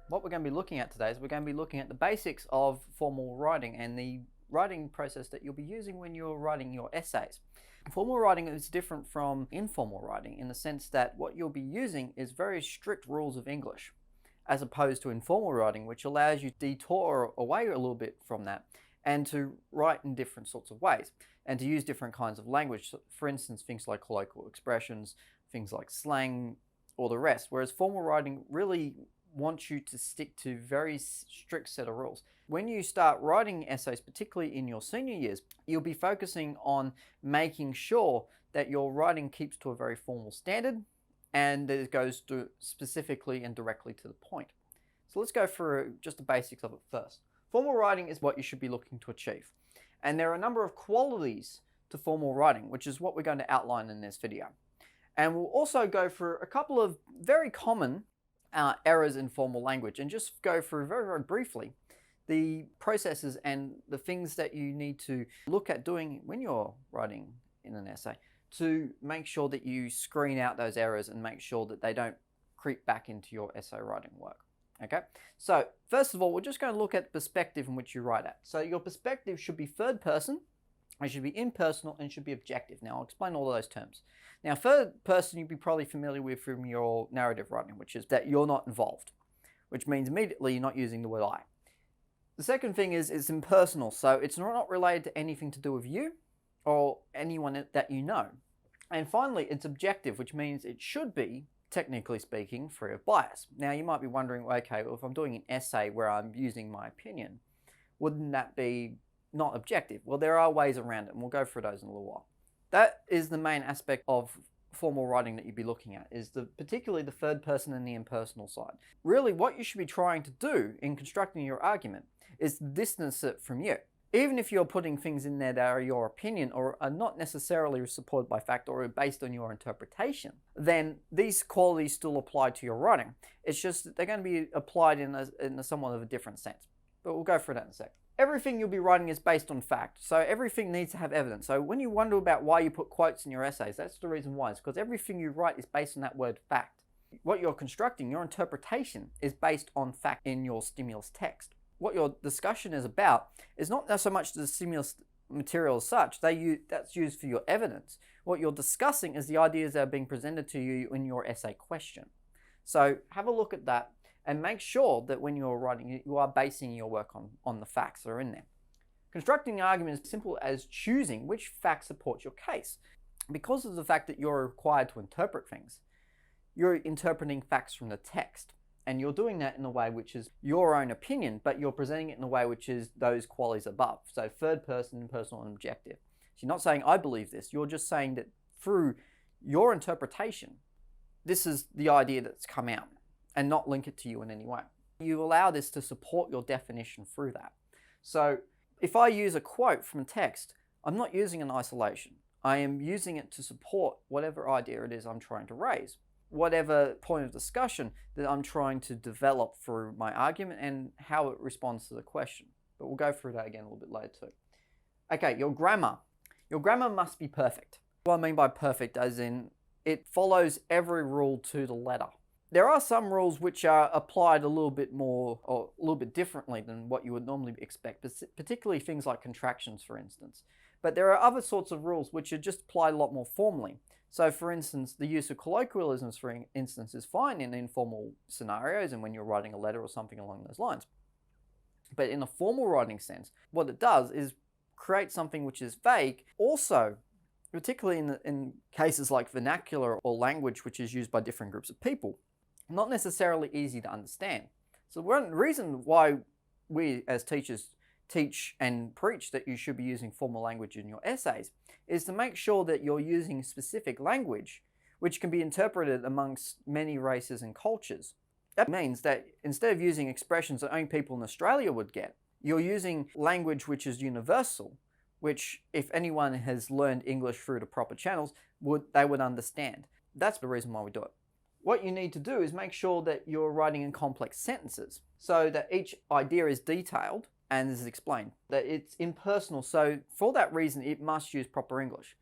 What we're going to be looking at today is we're going to be looking at the basics of formal writing and the writing process that you'll be using when you're writing your essays. Formal writing is different from informal writing in the sense that what you'll be using is very strict rules of English, as opposed to informal writing, which allows you to detour away a little bit from that and to write in different sorts of ways and to use different kinds of language. For instance, things like colloquial expressions, things like slang, or the rest. Whereas formal writing really wants you to stick to very strict set of rules. When you start writing essays, particularly in your senior years, you'll be focusing on making sure that your writing keeps to a very formal standard and that it goes to specifically and directly to the point. So let's go through just the basics of it first. Formal writing is what you should be looking to achieve. And there are a number of qualities to formal writing, which is what we're going to outline in this video. And we'll also go through a couple of very common errors in formal language and just go through very, very briefly the processes and the things that you need to look at doing when you're writing in an essay to make sure that you screen out those errors and make sure that they don't creep back into your essay writing work. Okay, so first of all, we're just going to look at the perspective in which you write at. So your perspective should be third person, it should be impersonal, and should be objective. Now I'll explain all of those terms. Now third person you'd be probably familiar with from your narrative writing, which is that you're not involved, which means immediately you're not using the word I. The second thing is it's impersonal, so it's not related to anything to do with you or anyone that you know. And finally, it's objective, which means it should be, technically speaking, free of bias. Now you might be wondering, okay, well, if I'm doing an essay where I'm using my opinion, wouldn't that be not objective? Well, there are ways around it, and we'll go through those in a little while. That is the main aspect of formal writing that you'd be looking at, is particularly the third person and the impersonal side. Really, what you should be trying to do in constructing your argument is distance it from you. Even if you're putting things in there that are your opinion or are not necessarily supported by fact or are based on your interpretation, then these qualities still apply to your writing. It's just that they're going to be applied in a somewhat of a different sense. But we'll go through that in a sec. Everything you'll be writing is based on fact, so everything needs to have evidence. So when you wonder about why you put quotes in your essays, that's the reason why. It's because everything you write is based on that word fact. What you're constructing, your interpretation, is based on fact in your stimulus text. What your discussion is about is not so much the stimulus material as such, that's used for your evidence. What you're discussing is the ideas that are being presented to you in your essay question. So have a look at that and make sure that when you're writing, you are basing your work on the facts that are in there. Constructing the argument is as simple as choosing which fact supports your case. Because of the fact that you're required to interpret things, you're interpreting facts from the text. And you're doing that in a way which is your own opinion, but you're presenting it in a way which is those qualities above. So third person, impersonal, and objective. So you're not saying, I believe this. You're just saying that through your interpretation, this is the idea that's come out, and not link it to you in any way. You allow this to support your definition through that. So if I use a quote from text, I'm not using it in isolation. I am using it to support whatever idea it is I'm trying to raise, whatever point of discussion that I'm trying to develop through my argument and how it responds to the question. But we'll go through that again a little bit later too. Okay, your grammar. Your grammar must be perfect. What I mean by perfect as in it follows every rule to the letter. There are some rules which are applied a little bit more or a little bit differently than what you would normally expect, particularly things like contractions, for instance. But there are other sorts of rules which are just applied a lot more formally. So for instance, the use of colloquialisms, for instance, is fine in informal scenarios and when you're writing a letter or something along those lines. But in a formal writing sense, what it does is create something which is vague. Also, particularly in cases like vernacular or language which is used by different groups of people, not necessarily easy to understand. So one reason why we as teachers teach and preach that you should be using formal language in your essays is to make sure that you're using specific language which can be interpreted amongst many races and cultures. That means that instead of using expressions that only people in Australia would get, you're using language which is universal, which if anyone has learned English through the proper channels, they would understand. That's the reason why we do it. What you need to do is make sure that you're writing in complex sentences so that each idea is detailed and is explained, that it's impersonal. So for that reason, it must use proper English.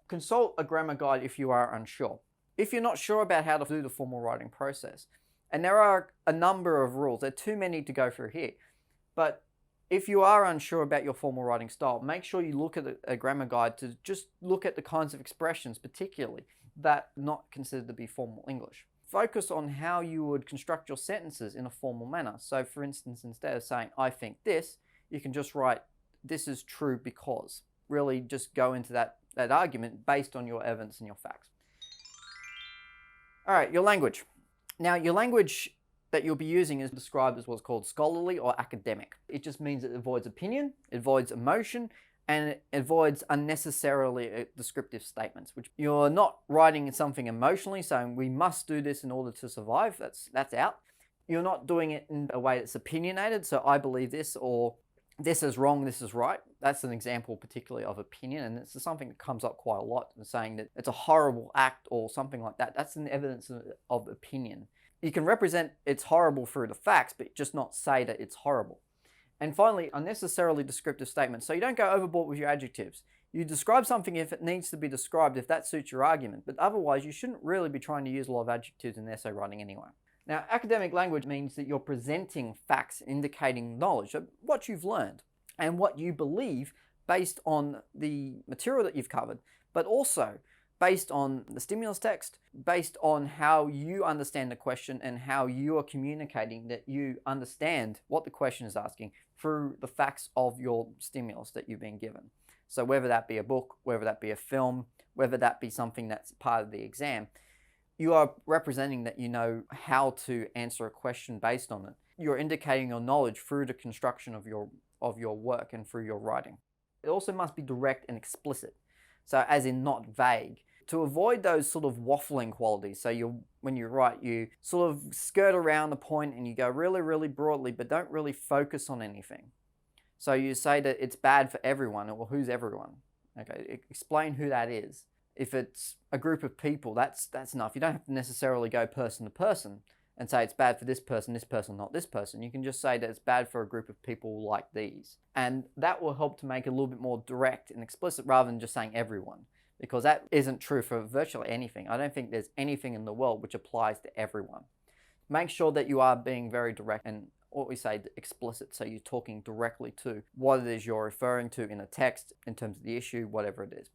Consult a grammar guide if you are unsure. If you're not sure about how to do the formal writing process, And there are a number of rules. There are too many to go through here. But if you are unsure about your formal writing style, make sure you look at a grammar guide to just look at the kinds of expressions, particularly, that are not considered to be formal English. Focus on how you would construct your sentences in a formal manner. So for instance, instead of saying, I think this, you can just write, this is true because. Really just go into that argument based on your evidence and your facts. All right, your language. Now, your language that you'll be using is described as what's called scholarly or academic. It just means it avoids opinion, it avoids emotion, and it avoids unnecessarily descriptive statements, which you're not writing something emotionally, saying we must do this in order to survive. That's out. You're not doing it in a way that's opinionated, so I believe this, or this is wrong, this is right. That's an example particularly of opinion, and it's something that comes up quite a lot, saying that it's a horrible act or something like that. That's an evidence of opinion. You can represent it's horrible through the facts, but just not say that it's horrible. And finally, unnecessarily descriptive statements. So you don't go overboard with your adjectives. You describe something if it needs to be described, if that suits your argument, but otherwise you shouldn't really be trying to use a lot of adjectives in essay writing anyway. Now, academic language means that you're presenting facts indicating knowledge, so what you've learned and what you believe based on the material that you've covered, but also based on the stimulus text, based on how you understand the question and how you are communicating that you understand what the question is asking through the facts of your stimulus that you've been given. So whether that be a book, whether that be a film, whether that be something that's part of the exam, you are representing that you know how to answer a question based on it. You're indicating your knowledge through the construction of your work and through your writing. It also must be direct and explicit, so as in not vague, to avoid those sort of waffling qualities. So when you write, you sort of skirt around the point and you go really, really broadly, but don't really focus on anything. So you say that it's bad for everyone, or who's everyone? Okay, explain who that is. If it's a group of people, that's enough. You don't have to necessarily go person to person and say it's bad for this person, not this person. You can just say that it's bad for a group of people like these. And that will help to make it a little bit more direct and explicit rather than just saying everyone, because that isn't true for virtually anything. I don't think there's anything in the world which applies to everyone. Make sure that you are being very direct and what we say explicit, so you're talking directly to what it is you're referring to in a text in terms of the issue, whatever it is.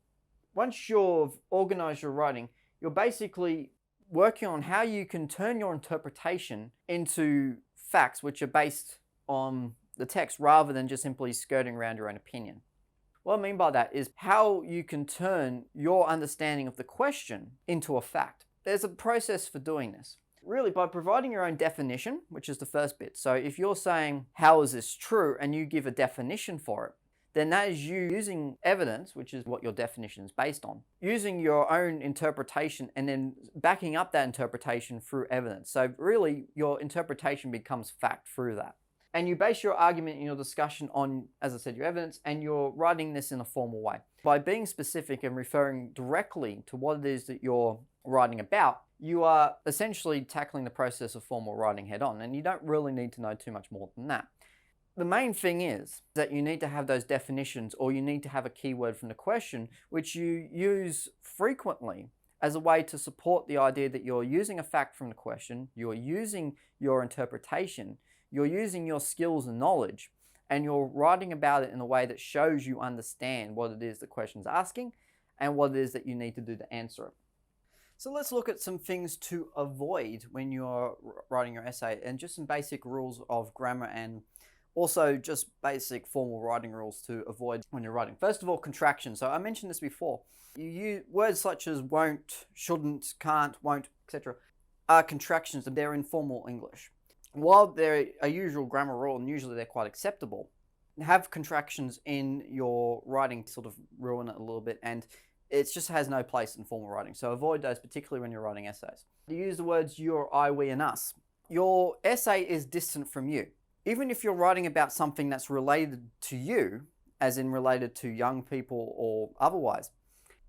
Once you've organized your writing, you're basically working on how you can turn your interpretation into facts which are based on the text rather than just simply skirting around your own opinion. What I mean by that is how you can turn your understanding of the question into a fact. There's a process for doing this. Really, by providing your own definition, which is the first bit. So if you're saying, how is this true, and you give a definition for it, then that is you using evidence, which is what your definition is based on, using your own interpretation and then backing up that interpretation through evidence. So really, your interpretation becomes fact through that. And you base your argument in your discussion on, as I said, your evidence, and you're writing this in a formal way. By being specific and referring directly to what it is that you're writing about, you are essentially tackling the process of formal writing head on, and you don't really need to know too much more than that. The main thing is that you need to have those definitions, or you need to have a keyword from the question, which you use frequently as a way to support the idea that you're using a fact from the question, you're using your interpretation, you're using your skills and knowledge, and you're writing about it in a way that shows you understand what it is the question's asking and what it is that you need to do to answer it. So let's look at some things to avoid when you're writing your essay, and just some basic rules of grammar and also just basic formal writing rules to avoid when you're writing. First of all, contractions. So I mentioned this before. You use words such as won't, shouldn't, can't, won't, etc. are contractions, and they're in formal English. While they're a usual grammar rule, and usually they're quite acceptable, have contractions in your writing to sort of ruin it a little bit, and it just has no place in formal writing. So avoid those, particularly when you're writing essays. You use the words you, or I, we, and us. Your essay is distant from you. Even if you're writing about something that's related to you, as in related to young people or otherwise,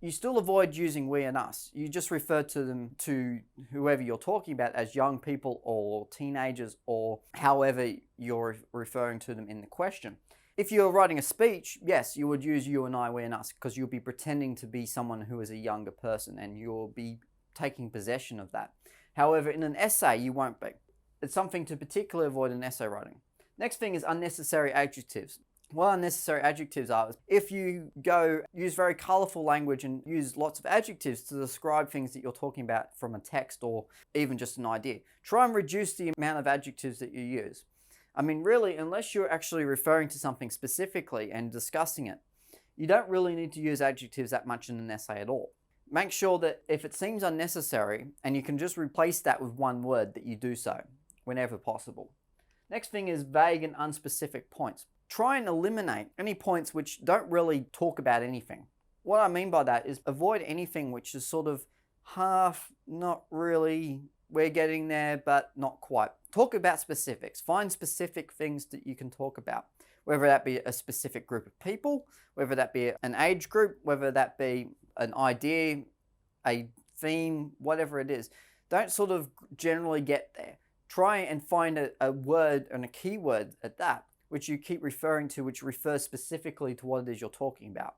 you still avoid using we and us. You just refer to them, to whoever you're talking about, as young people or teenagers, or however you're referring to them in the question. If you're writing a speech, yes, you would use you and I, we and us, because you'll be pretending to be someone who is a younger person and you'll be taking possession of that. However, in an essay, you won't be. it's something to particularly avoid in essay writing. Next thing is unnecessary adjectives. What unnecessary adjectives are is if you use very colorful language and use lots of adjectives to describe things that you're talking about from a text or even just an idea. Try and reduce the amount of adjectives that you use. I mean, really, unless you're actually referring to something specifically and discussing it, you don't really need to use adjectives that much in an essay at all. Make sure that if it seems unnecessary and you can just replace that with one word, that you do so whenever possible. Next thing is vague and unspecific points. Try and eliminate any points which don't really talk about anything. What I mean by that is avoid anything which is sort of half, not really, we're getting there, but not quite. Talk about specifics. Find specific things that you can talk about, whether that be a specific group of people, whether that be an age group, whether that be an idea, a theme, whatever it is. Don't sort of generally get there. Try and find a word and a keyword at that, which you keep referring to, which refers specifically to what it is you're talking about.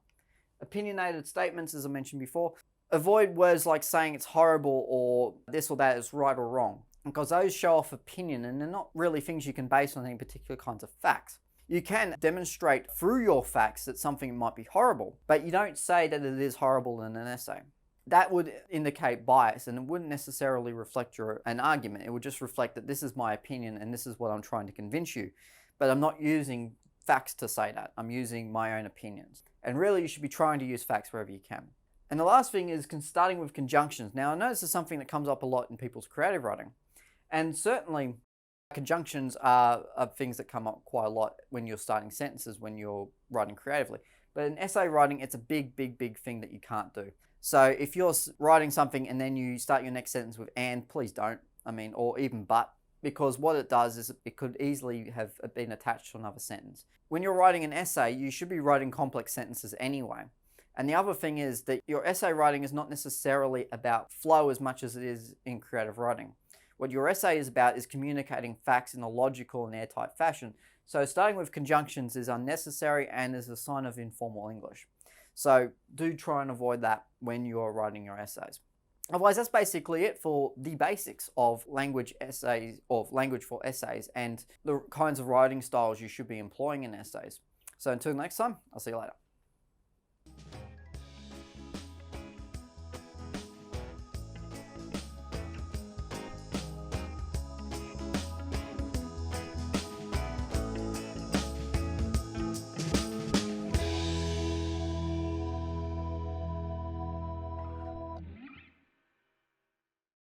Opinionated statements, as I mentioned before. Avoid words like saying it's horrible or this or that is right or wrong, because those show off opinion and they're not really things you can base on any particular kinds of facts. You can demonstrate through your facts that something might be horrible, but you don't say that it is horrible in an essay. That would indicate bias and it wouldn't necessarily reflect an argument. It would just reflect that this is my opinion and this is what I'm trying to convince you. But I'm not using facts to say that. I'm using my own opinions. And really, you should be trying to use facts wherever you can. And the last thing is starting with conjunctions. Now, I know this is something that comes up a lot in people's creative writing. And certainly, conjunctions are things that come up quite a lot when you're starting sentences, when you're writing creatively. But in essay writing, it's a big, big, big thing that you can't do. So if you're writing something and then you start your next sentence with and, please don't. Or even but. Because what it does is it could easily have been attached to another sentence. When you're writing an essay, you should be writing complex sentences anyway. And the other thing is that your essay writing is not necessarily about flow as much as it is in creative writing. What your essay is about is communicating facts in a logical and airtight fashion. So starting with conjunctions is unnecessary and is a sign of informal English. So do try and avoid that when you're writing your essays. Otherwise, that's basically it for the basics of language essays, of language for essays, and the kinds of writing styles you should be employing in essays. So until next time, I'll see you later.